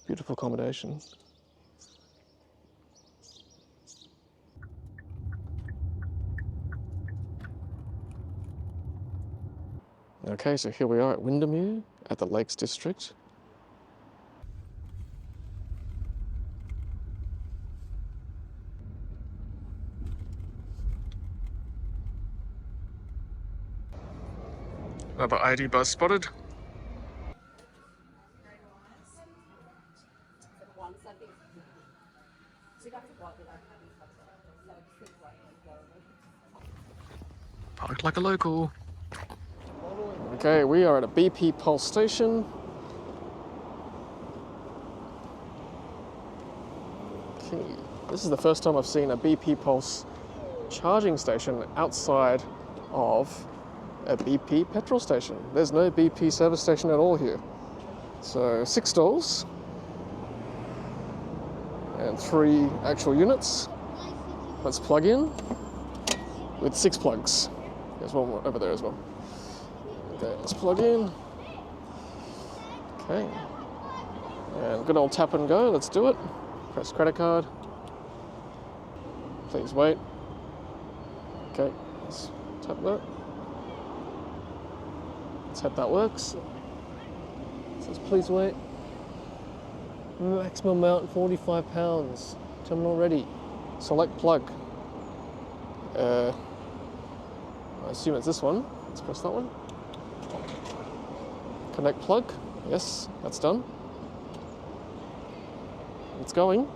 Beautiful accommodation. Okay, so here we are at Windermere, at the Lakes District. Another ID bus spotted. Parked like a local. Okay, we are at a BP Pulse station. Okay, this is the first time I've seen a BP Pulse charging station outside of a BP petrol station. There's no BP service station at all here. So 6 stalls and 3 actual units. Let's plug in with 6 plugs. There's one over there as well. Okay, let's plug in. Okay. And good old tap and go, let's do it. Press credit card. Please wait. Okay, let's tap that. Let's hope that works. It says please wait. Maximum amount £45. Terminal ready. Select plug. I assume it's this one. Let's press that one. Connect plug. Yes, that's done. It's going.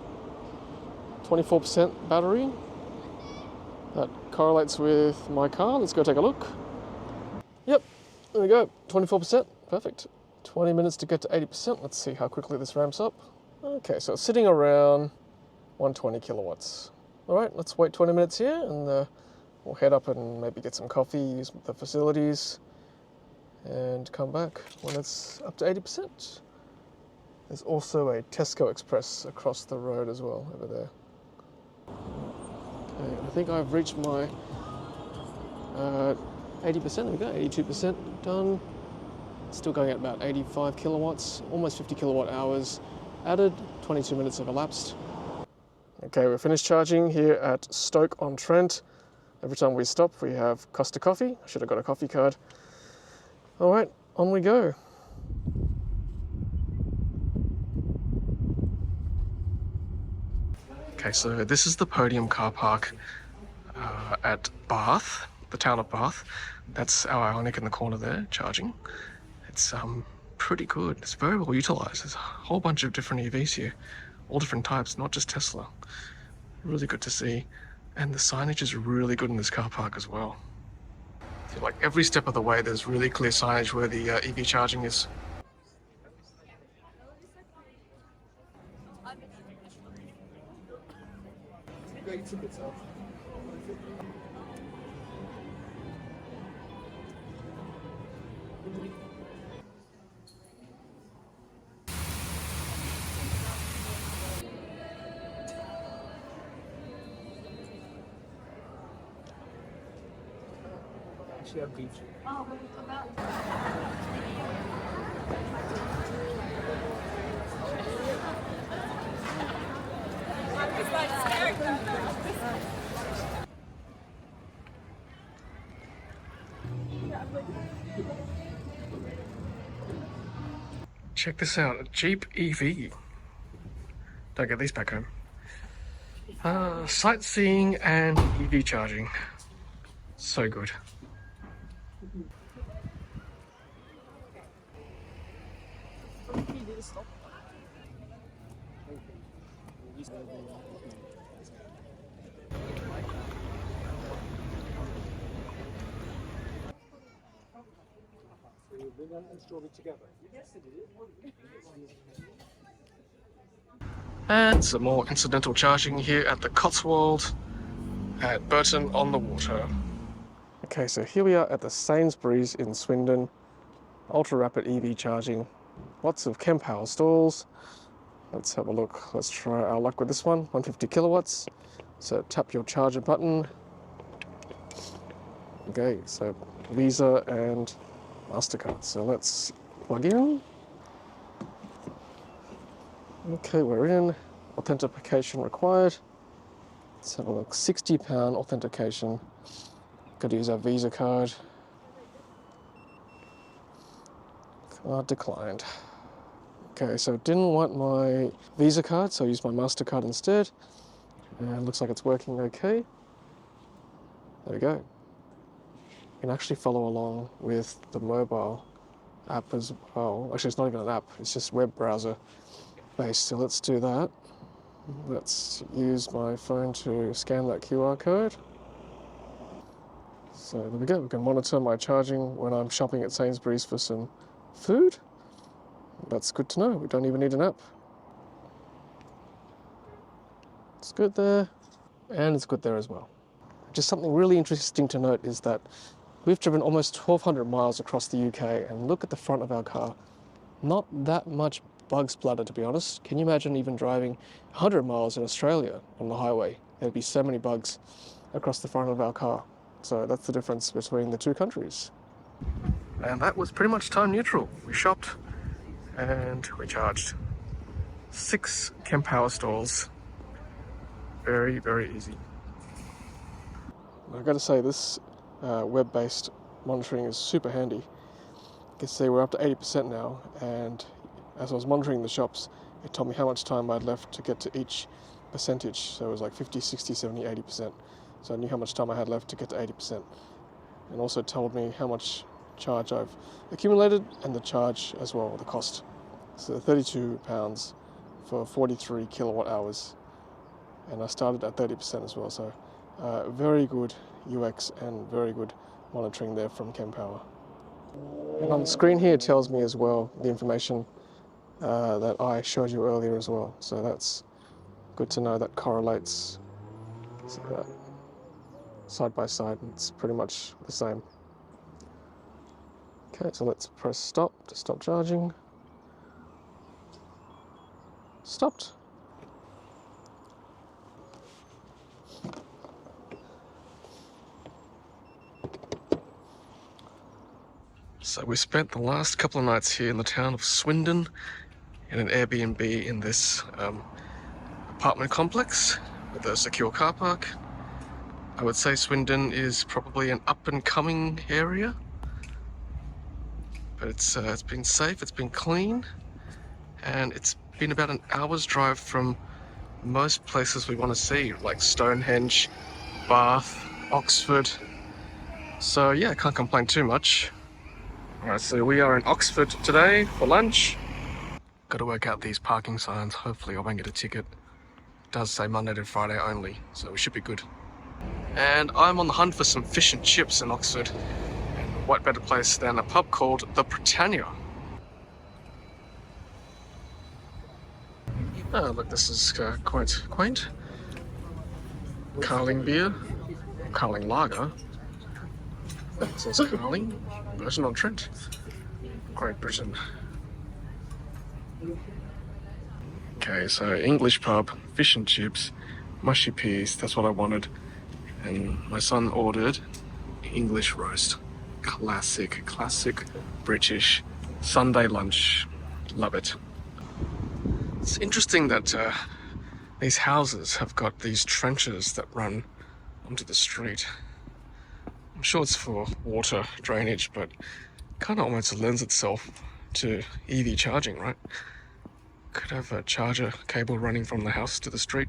24% battery. That correlates with my car. Let's go take a look. Yep, there we go. 24%. Perfect. 20 minutes to get to 80%. Let's see how quickly this ramps up. Okay, so it's sitting around 120 kilowatts. All right, let's wait 20 minutes here and we'll head up and maybe get some coffee, use the facilities, and come back when it's up to 80%. There's also a Tesco Express across the road as well, over there. Okay, I think I've reached my 80%, there we go, 82% done. Still going at about 85 kilowatts, almost 50 kilowatt hours added, 22 minutes have elapsed. Okay, we're finished charging here at Stoke-on-Trent. Every time we stop, we have Costa Coffee. I should have got a coffee card. All right, on we go. Okay, so this is the Podium car park at Bath, the town of Bath. That's our Ioniq in the corner there, charging. It's pretty good. It's very well utilised. There's a whole bunch of different EVs here, all different types, not just Tesla. Really good to see. And the signage is really good in this car park as well. So like every step of the way, there's really clear signage where the EV charging is. Check this out, a Jeep EV. Don't get these back home. Sightseeing and EV charging. So good. And some more incidental charging here at the Cotswold at Bourton on the Water. Okay, so here we are at the Sainsbury's in Swindon. Ultra rapid EV charging. Lots of Kempower stalls. Let's have a look. Let's try our luck with this one. 150 kilowatts. So tap your charger button. Okay, so Visa and MasterCard. So let's plug in. Okay, we're in. Authentication required. Let's have a look. £60 authentication. Got to use our Visa card. Card declined. Okay, so didn't want my Visa card, so I used my MasterCard instead. And looks like it's working okay. There we go. You can actually follow along with the mobile app as well. Actually, it's not even an app, it's just web browser based. So let's do that. Let's use my phone to scan that QR code. So there we go. We can monitor my charging when I'm shopping at Sainsbury's for some food. That's good to know. We don't even need an app. It's good there, and it's good there as well. Just something really interesting to note is that we've driven almost 1,200 miles across the UK, and look at the front of our car. Not that much bug splatter, to be honest. Can you imagine even driving 100 miles in Australia on the highway? There'd be so many bugs across the front of our car. So that's the difference between the two countries. And that was pretty much time neutral. We shopped and we charged. 6 Kempower stalls. Very, very easy. I've got to say, this web-based monitoring is super handy. You can see we're up to 80% now, and as I was monitoring the shops, it told me how much time I'd left to get to each percentage. So it was like 50, 60, 70, 80%. So I knew how much time I had left to get to 80%. And also told me how much charge I've accumulated and the charge as well, the cost. So £32 for 43 kilowatt hours. And I started at 30% as well. So very good UX and very good monitoring there from Kempower. And on the screen here it tells me as well the information that I showed you earlier as well. So that's good to know. That correlates side by side. It's pretty much the same. Okay, so let's press stop to stop charging. Stopped. So we spent the last couple of nights here in the town of Swindon in an Airbnb in this apartment complex with a secure car park. I would say Swindon is probably an up-and-coming area, but it's been safe, it's been clean, and it's been about an hour's drive from most places we want to see, like Stonehenge, Bath, Oxford. So yeah, I can't complain too much. Alright, so we are in Oxford today for lunch. Got to work out these parking signs. Hopefully I won't get a ticket. It does say Monday to Friday only, so we should be good. And I'm on the hunt for some fish and chips in Oxford. And what better place than a pub called the Britannia. Oh, look, this is quite quaint. Carling beer, Carling lager. It says Carling, Stoke-on-Trent, Great Britain. Okay, so English pub, fish and chips, mushy peas, that's what I wanted. And my son ordered English roast. Classic British Sunday lunch. Love it. It's interesting that these houses have got these trenches that run onto the street. I'm sure it's for water drainage, but kind of almost lends itself to EV charging, right? Could have a charger cable running from the house to the street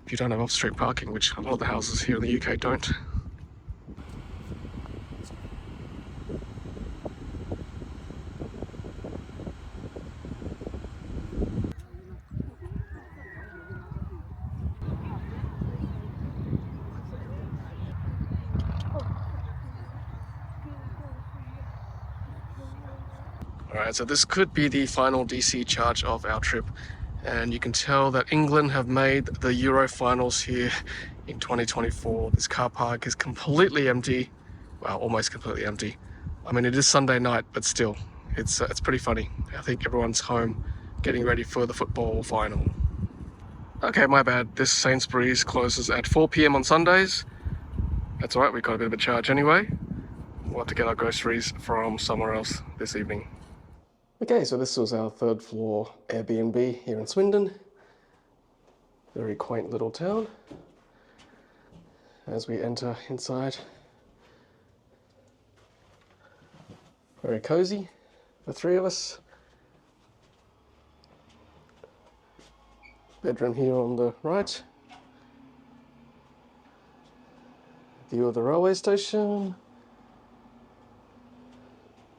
if you don't have off-street parking, which a lot of the houses here in the UK don't. Alright, so this could be the final DC charge of our trip, and you can tell that England have made the Euro finals here in 2024. This car park is completely empty. Well, almost completely empty. I mean, it is Sunday night, but still, it's pretty funny. I think everyone's home getting ready for the football final. Okay, my bad. This Sainsbury's closes at 4 PM on Sundays. That's alright, we got a bit of a charge anyway. We'll have to get our groceries from somewhere else this evening. Okay, so this was our third floor Airbnb here in Swindon. Very quaint little town. As we enter inside, very cozy, the three of us. Bedroom here on the right. View of the railway station.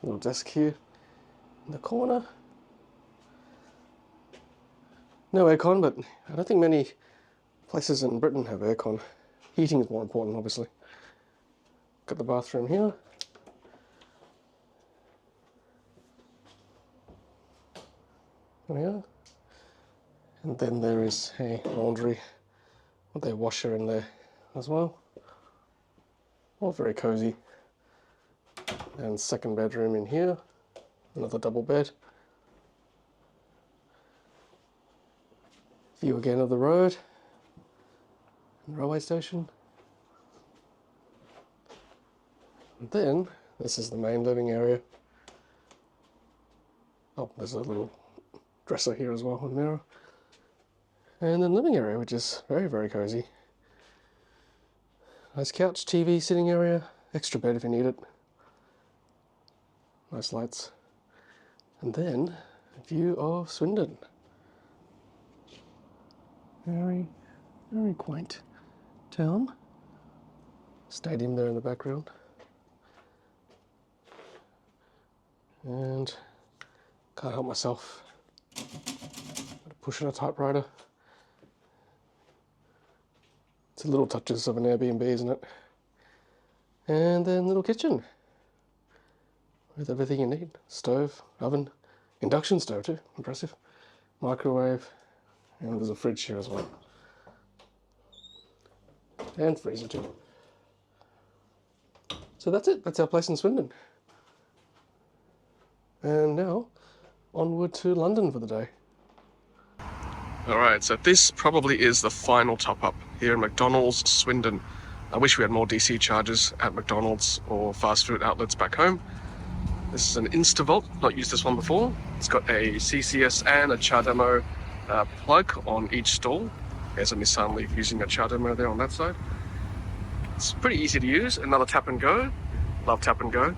Little desk here in the corner. No aircon, but I don't think many places in Britain have aircon. Heating is more important, obviously. Got the bathroom here. There we are. And then there is a laundry with a washer in there as well. All very cozy. And second bedroom in here. Another double bed. View again of the road. And the railway station. And then, this is the main living area. Oh, there's a little dresser here as well, with a mirror. And then living area, which is very, very cozy. Nice couch, TV, sitting area, extra bed if you need it. Nice lights. And then, a view of Swindon. Very, very quaint town. Stadium there in the background. And can't help myself. Pushing a typewriter. It's a little touches of an Airbnb, isn't it? And then little kitchen. With everything you need. Stove, oven, induction stove too, impressive. Microwave, and there's a fridge here as well. And freezer too. So that's it, that's our place in Swindon. And now, onward to London for the day. Alright, so this probably is the final top-up here in McDonald's, Swindon. I wish we had more DC chargers at McDonald's or fast food outlets back home. This is an InstaVolt, not used this one before. It's got a CCS and a CharDemo plug on each stall. There's a Nissan Leaf using a CharDemo there on that side. It's pretty easy to use, another tap and go. Love tap and go.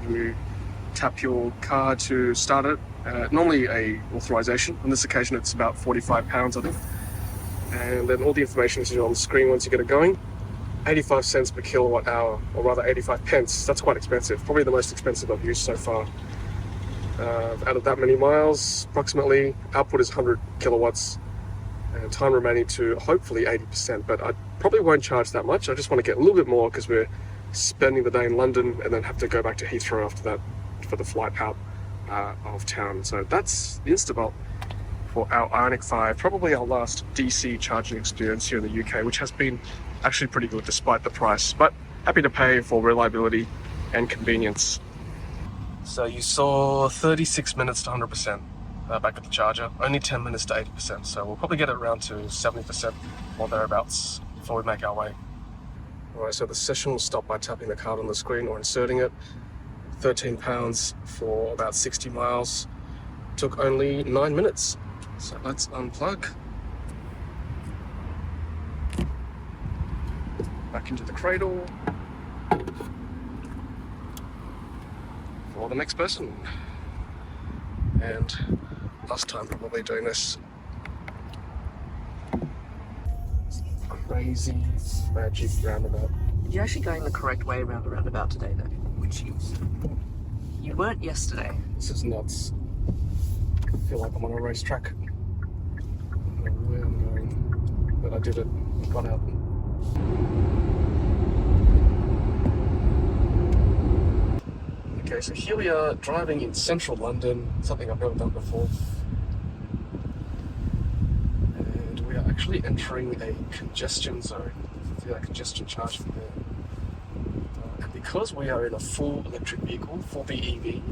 You tap your car to start it. Normally a authorization. On this occasion it's about £45, I think. And then all the information is on the screen once you get it going. 85 cents per kilowatt hour, or rather 85 pence. That's quite expensive. Probably the most expensive I've used so far. Out of that many miles, approximately, output is 100 kilowatts. And time remaining to hopefully 80%, but I probably won't charge that much. I just want to get a little bit more because we're spending the day in London and then have to go back to Heathrow after that for the flight out of town. So that's the InstaVolt for our Ioniq 5, probably our last DC charging experience here in the UK, which has been actually pretty good despite the price, but happy to pay for reliability and convenience. So you saw 36 minutes to 100% back at the charger, only 10 minutes to 80%, so we'll probably get it around to 70% or thereabouts before we make our way. Alright, so the session will stop by tapping the card on the screen or inserting it. £13 for about 60 miles. took only 9 minutes. So let's unplug. Back into the cradle. For the next person. And last time probably doing this. Crazy magic roundabout. You're actually going the correct way around the roundabout today, though, which you weren't yesterday. This is nuts. I feel like I'm on a racetrack. I don't know where I'm going, but I did it. I got out. Okay, so here we are driving in central London, something I've never done before. And we are actually entering a congestion zone. See that congestion charging there. And because we are in a full electric vehicle, full BEV,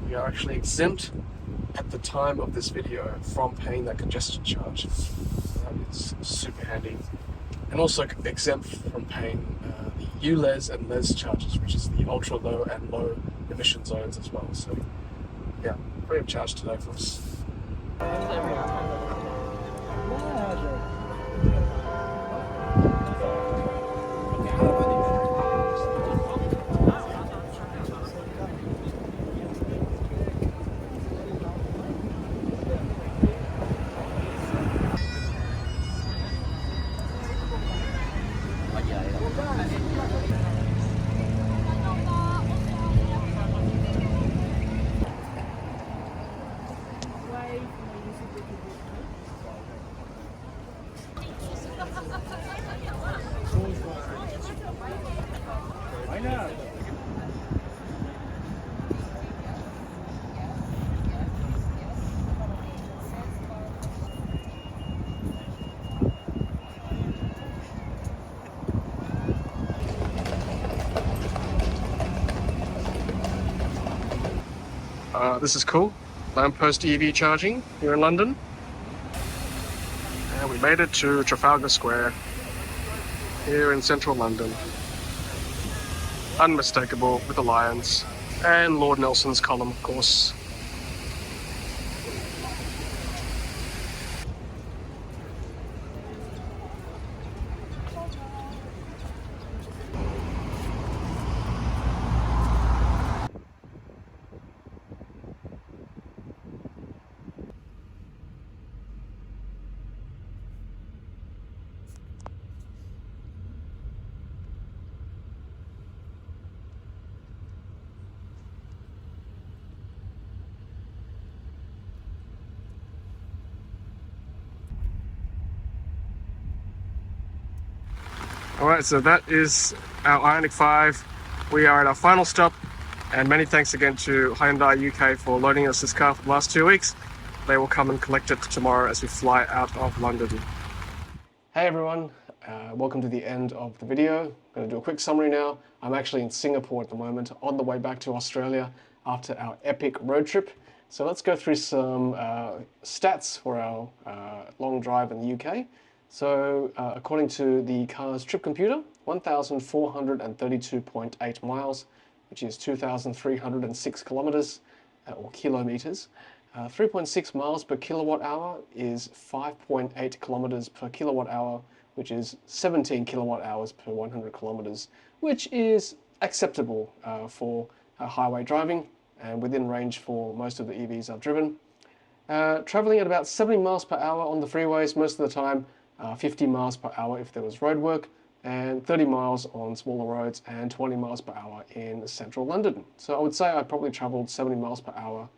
we are actually exempt at the time of this video from paying that congestion charge. So that is super handy. And also exempt from paying the ULEZ and LEZ charges, which is the ultra low and low emission zones as well. So yeah, free of charge today for us. This is cool. Lamppost EV charging here in London. And we made it to Trafalgar Square here in central London. Unmistakable with the lions. And Lord Nelson's column, of course. Alright, so that is our Ioniq 5. We are at our final stop, and many thanks again to Hyundai UK for loaning us this car for the last 2 weeks. They will come and collect it tomorrow as we fly out of London. Hey everyone, welcome to the end of the video. I'm going to do a quick summary now. I'm actually in Singapore at the moment, on the way back to Australia after our epic road trip. So let's go through some stats for our long drive in the UK. So according to the car's trip computer, 1,432.8 miles, which is 2,306 kilometers or kilometers. 3.6 miles per kilowatt hour is 5.8 kilometers per kilowatt hour, which is 17 kilowatt hours per 100 kilometers, which is acceptable for highway driving and within range for most of the EVs I've driven. Traveling at about 70 miles per hour on the freeways most of the time, 50 miles per hour if there was road work, and 30 miles on smaller roads, and 20 miles per hour in central London. So I would say I probably traveled 70 miles per hour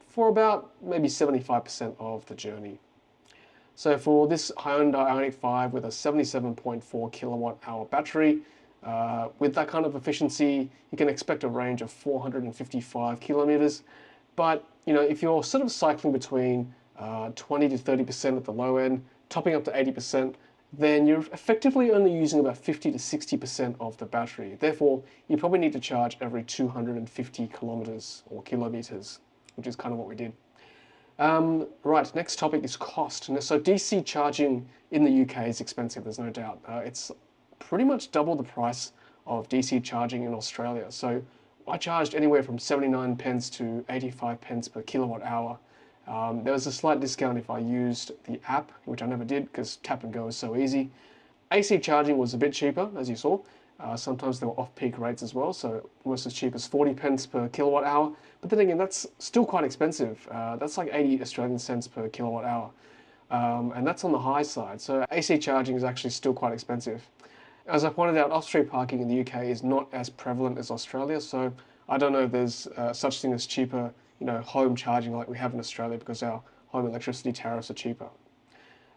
for about maybe 75% of the journey. So for this Hyundai Ioniq 5 with a 77.4 kilowatt hour battery, with that kind of efficiency, you can expect a range of 455 kilometers. But you know, if you're sort of cycling between 20 to 30% at the low end, topping up to 80%, then you're effectively only using about 50 to 60% of the battery. Therefore, you probably need to charge every 250 kilometers or kilometers, which is kind of what we did. Right, next topic is cost. So DC charging in the UK is expensive, there's no doubt. It's pretty much double the price of DC charging in Australia. So I charged anywhere from 79 pence to 85 pence per kilowatt hour. There was a slight discount if I used the app, which I never did because tap and go is so easy. AC charging was a bit cheaper, as you saw. Sometimes there were off-peak rates as well, so it was as cheap as 40 pence per kilowatt hour. But then again, that's still quite expensive. That's like 80 Australian cents per kilowatt hour. And that's on the high side. So AC charging is actually still quite expensive. As I pointed out, off-street parking in the UK is not as prevalent as Australia, so I don't know if there's such thing as cheaper, home charging like we have in Australia because our home electricity tariffs are cheaper.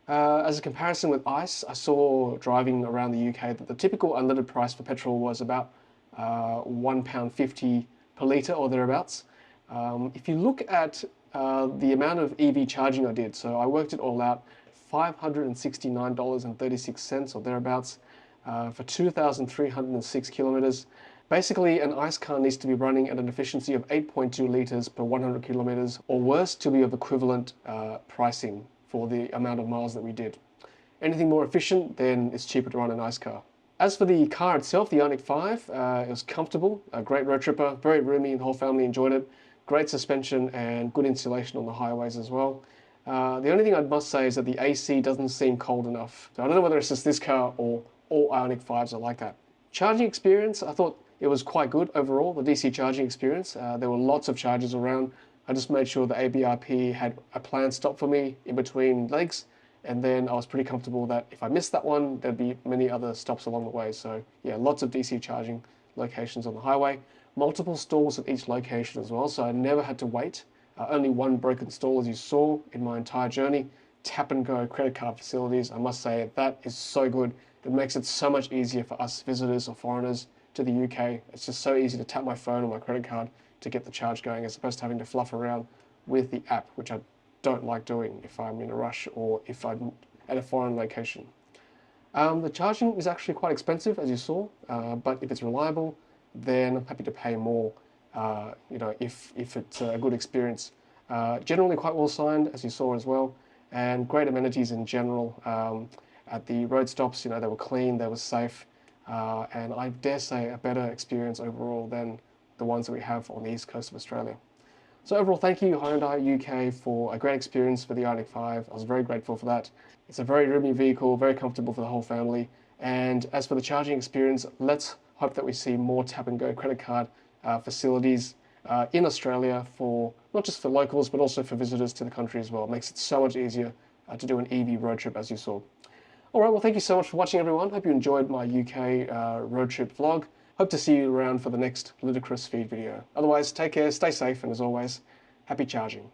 As a comparison with ICE, I saw driving around the UK that the typical unleaded price for petrol was about £1.50 per litre or thereabouts. If you look at the amount of EV charging I did, so I worked it all out, $569.36 or thereabouts for 2,306 kilometres. Basically, an ICE car needs to be running at an efficiency of 8.2 litres per 100 kilometres or worse to be of equivalent pricing for the amount of miles that we did. Anything more efficient, then it's cheaper to run an ICE car. As for the car itself, the Ioniq 5, it was comfortable, a great road tripper, very roomy, the whole family enjoyed it. Great suspension and good insulation on the highways as well. The only thing I must say is that the AC doesn't seem cold enough. So I don't know whether it's just this car or all Ioniq 5s are like that. Charging experience, I thought it was quite good overall, the DC charging experience. There were lots of chargers around. I just made sure the ABRP had a planned stop for me in between legs, and then I was pretty comfortable that if I missed that one, there'd be many other stops along the way. So yeah, lots of DC charging locations on the highway. Multiple stalls at each location as well, so I never had to wait. Only one broken stall, as you saw, in my entire journey. Tap and go credit card facilities, I must say, that is so good. It makes it so much easier for us visitors or foreigners to the UK. It's just so easy to tap my phone or my credit card to get the charge going, as opposed to having to fluff around with the app, which I don't like doing if I'm in a rush or if I'm at a foreign location. The charging is actually quite expensive, as you saw, but if it's reliable, then I'm happy to pay more, if it's a good experience. Generally quite well signed, as you saw as well, and great amenities in general. At the road stops, they were clean, they were safe, and I dare say a better experience overall than the ones that we have on the east coast of Australia. So overall, thank you Hyundai UK for a great experience for the Ioniq 5. I was very grateful for that. It's a very roomy vehicle, very comfortable for the whole family. And as for the charging experience, let's hope that we see more tap and go credit card facilities in Australia, for not just for locals, but also for visitors to the country as well. It makes it so much easier to do an EV road trip, as you saw. All right, well, thank you so much for watching, everyone. Hope you enjoyed my UK road trip vlog. Hope to see you around for the next Ludicrous feed video. Otherwise, take care, stay safe, and as always, happy charging.